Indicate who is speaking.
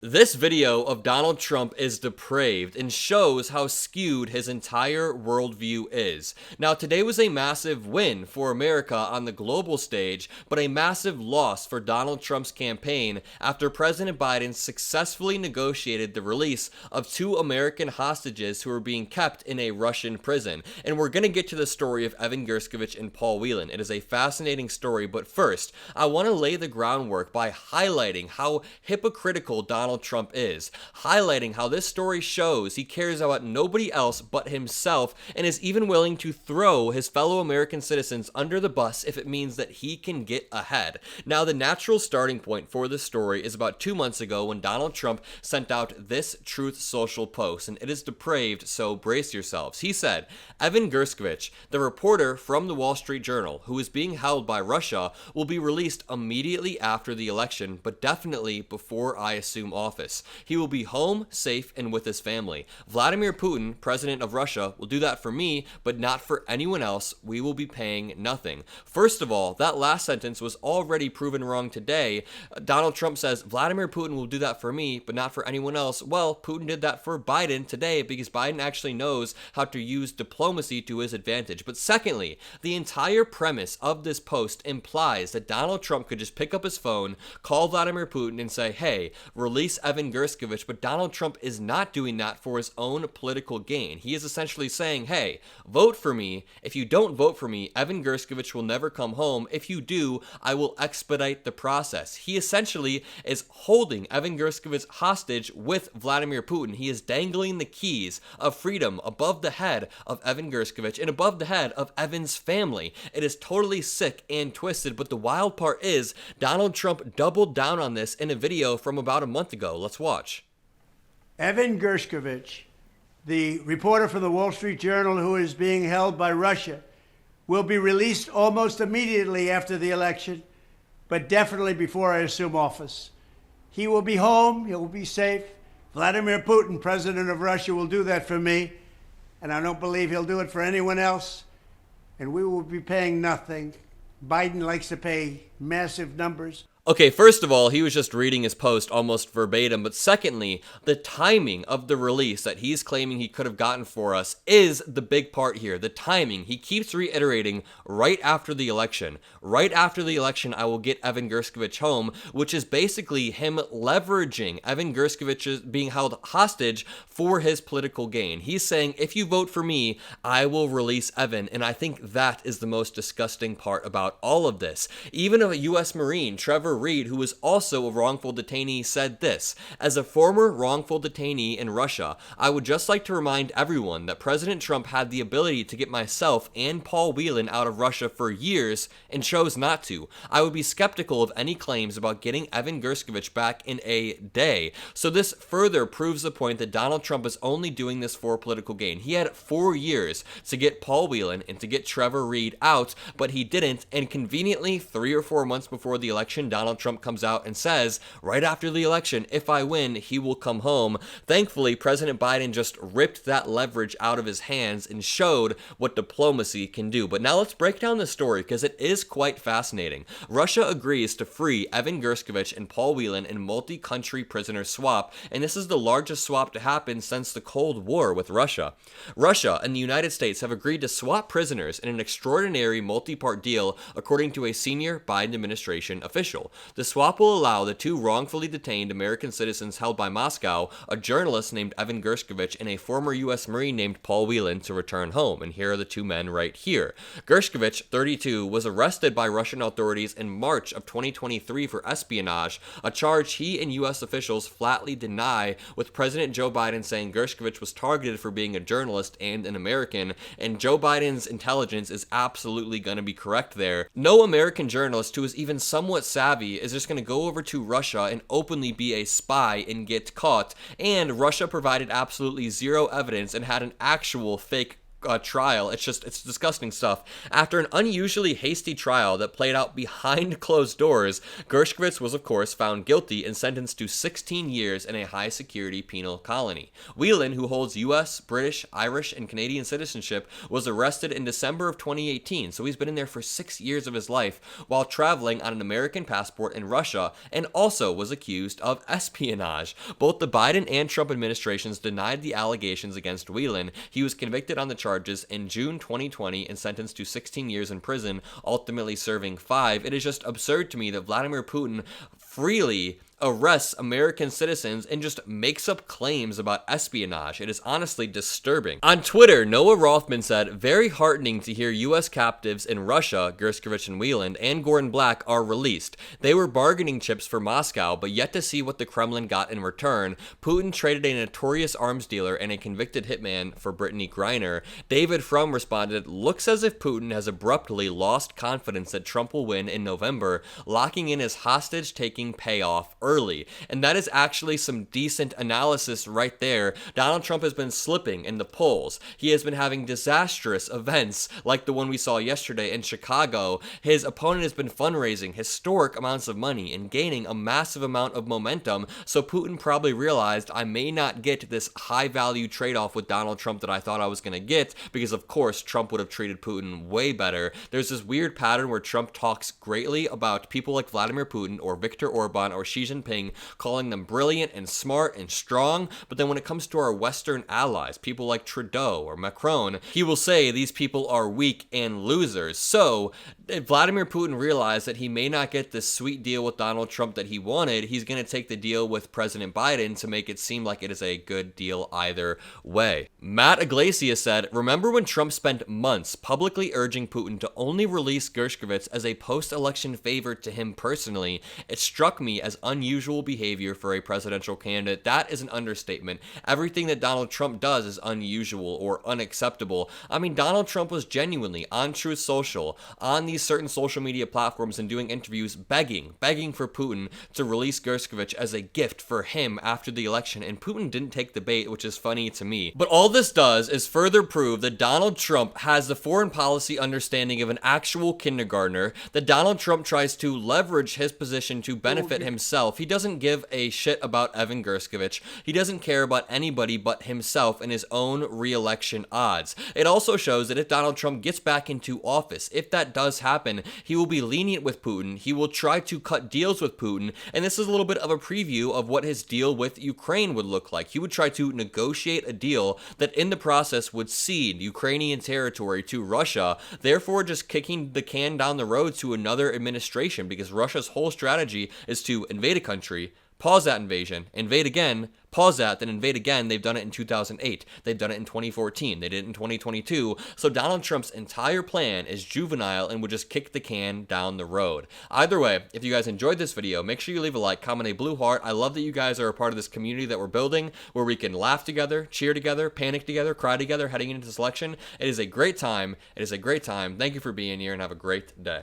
Speaker 1: This video of Donald Trump is depraved and shows how skewed his entire worldview is. Now, today was a massive win for America on the global stage, but a massive loss for Donald Trump's campaign after President Biden successfully negotiated the release of two American hostages who are being kept in a Russian prison. And we're going to get to the story of Evan Gershkovich and Paul Whelan. It is a fascinating story, but first, I want to lay the groundwork by highlighting how hypocritical Donald Trump is, highlighting how this story shows he cares about nobody else but himself and is even willing to throw his fellow American citizens under the bus if it means that he can get ahead. Now, the natural starting point for this story is about 2 months ago when Donald Trump sent out this Truth Social post, and it is depraved, so brace yourselves. He said, Evan Gershkovich, the reporter from the Wall Street Journal, who is being held by Russia, will be released immediately after the election, but definitely before I assume office. He will be home, safe, and with his family. Vladimir Putin, president of Russia, will do that for me, but not for anyone else. We will be paying nothing. First of all, that last sentence was already proven wrong today. Donald Trump says, Vladimir Putin will do that for me, but not for anyone else. Well, Putin did that for Biden today because Biden actually knows how to use diplomacy to his advantage. But secondly, the entire premise of this post implies that Donald Trump could just pick up his phone, call Vladimir Putin, and say, hey, release Evan Gershkovich, but Donald Trump is not doing that for his own political gain. He is essentially saying, hey, vote for me. If you don't vote for me, Evan Gershkovich will never come home. If you do, I will expedite the process. He essentially is holding Evan Gershkovich hostage with Vladimir Putin. He is dangling the keys of freedom above the head of Evan Gershkovich and above the head of Evan's family. It is totally sick and twisted, but the wild part is Donald Trump doubled down on this in a video from about a month ago. Let's watch.
Speaker 2: Evan Gershkovich, the reporter from the Wall Street Journal who is being held by Russia, will be released almost immediately after the election, but definitely before I assume office. He will be home, he will be safe. Vladimir Putin, president of Russia, will do that for me, and I don't believe he'll do it for anyone else, and we will be paying nothing. Biden likes to pay massive numbers.
Speaker 1: Okay, first of all, he was just reading his post almost verbatim, but secondly, the timing of the release that he's claiming he could have gotten for us is the big part here. The timing. He keeps reiterating right after the election. Right after the election, I will get Evan Gershkovich home, which is basically him leveraging Evan Gershkovich being held hostage for his political gain. He's saying, if you vote for me, I will release Evan, and I think that is the most disgusting part about all of this. Even a U.S. Marine, Trevor Reed, who was also a wrongful detainee, said this: as a former wrongful detainee in Russia, I would just like to remind everyone that President Trump had the ability to get myself and Paul Whelan out of Russia for years and chose not to. I would be skeptical of any claims about getting Evan Gershkovich back in a day. So this further proves the point that Donald Trump is only doing this for political gain. He had 4 years to get Paul Whelan and to get Trevor Reed out, but he didn't, and conveniently 3 or 4 months before the election, Donald Trump comes out and says, right after the election, if I win, he will come home. Thankfully, President Biden just ripped that leverage out of his hands and showed what diplomacy can do. But now let's break down the story because it is quite fascinating. Russia agrees to free Evan Gershkovich and Paul Whelan in multi-country prisoner swap, and this is the largest swap to happen since the Cold War with Russia. Russia and the United States have agreed to swap prisoners in an extraordinary multi-part deal, according to a senior Biden administration official. The swap will allow the two wrongfully detained American citizens held by Moscow, a journalist named Evan Gershkovich and a former U.S. Marine named Paul Whelan, to return home. And here are the two men right here. Gershkovich, 32, was arrested by Russian authorities in March of 2023 for espionage, a charge he and U.S. officials flatly deny, with President Joe Biden saying Gershkovich was targeted for being a journalist and an American, and Joe Biden's intelligence is absolutely going to be correct there. No American journalist who is even somewhat savvy is just going to go over to Russia and openly be a spy and get caught, and Russia provided absolutely zero evidence and had an actual fake trial. It's disgusting stuff. After an unusually hasty trial that played out behind closed doors, Gershkovich was, of course, found guilty and sentenced to 16 years in a high-security penal colony. Whelan, who holds U.S., British, Irish, and Canadian citizenship, was arrested in December of 2018, so he's been in there for 6 years of his life while traveling on an American passport in Russia, and also was accused of espionage. Both the Biden and Trump administrations denied the allegations against Whelan. He was convicted on the charges in June 2020 and sentenced to 16 years in prison, ultimately serving 5. It is just absurd to me that Vladimir Putin freely arrests American citizens and just makes up claims about espionage. It is honestly disturbing. On Twitter, Noah Rothman said, "Very heartening to hear U.S. captives in Russia, Gershkovich and Whelan, and Gordon Black are released. They were bargaining chips for Moscow, but yet to see what the Kremlin got in return. Putin traded a notorious arms dealer and a convicted hitman for Brittany Griner." David Frum responded, "Looks as if Putin has abruptly lost confidence that Trump will win in November, locking in his hostage-taking payoff early." And that is actually some decent analysis right there. Donald Trump has been slipping in the polls. He has been having disastrous events like the one we saw yesterday in Chicago. His opponent has been fundraising historic amounts of money and gaining a massive amount of momentum, so Putin probably realized, I may not get this high-value trade-off with Donald Trump that I thought I was going to get, because of course Trump would have treated Putin way better. There's this weird pattern where Trump talks greatly about people like Vladimir Putin or Viktor Orban or Xi Jinping, calling them brilliant and smart and strong, but then when it comes to our Western allies, people like Trudeau or Macron, he will say these people are weak and losers. So if Vladimir Putin realized that he may not get this sweet deal with Donald Trump that he wanted, he's going to take the deal with President Biden to make it seem like it is a good deal either way. Matt Iglesias said, "Remember when Trump spent months publicly urging Putin to only release Gershkovich as a post-election favor to him personally? It struck me as unusual behavior for a presidential candidate." That is an understatement. Everything that Donald Trump does is unusual or unacceptable. I mean, Donald Trump was genuinely on Truth Social, on these certain social media platforms and doing interviews begging for Putin to release Gershkovich as a gift for him after the election, and Putin didn't take the bait, which is funny to me. But all this does is further prove that Donald Trump has the foreign policy understanding of an actual kindergartner, that Donald Trump tries to leverage his position to benefit himself. He doesn't give a shit about Evan Gershkovich. He doesn't care about anybody but himself and his own re-election odds. It also shows that if Donald Trump gets back into office, if that does happen, he will be lenient with Putin. He will try to cut deals with Putin, and this is a little bit of a preview of what his deal with Ukraine would look like. He would try to negotiate a deal that in the process would cede Ukrainian territory to Russia, therefore just kicking the can down the road to another administration, because Russia's whole strategy is to invade a country, pause that invasion, invade again, pause that, then invade again. They've done it in 2008. They've done it in 2014. They did it in 2022. So Donald Trump's entire plan is juvenile and would just kick the can down the road. Either way, if you guys enjoyed this video, make sure you leave a like, comment a blue heart. I love that you guys are a part of this community that we're building, where we can laugh together, cheer together, panic together, cry together heading into this election. It is a great time. It is a great time. Thank you for being here and have a great day.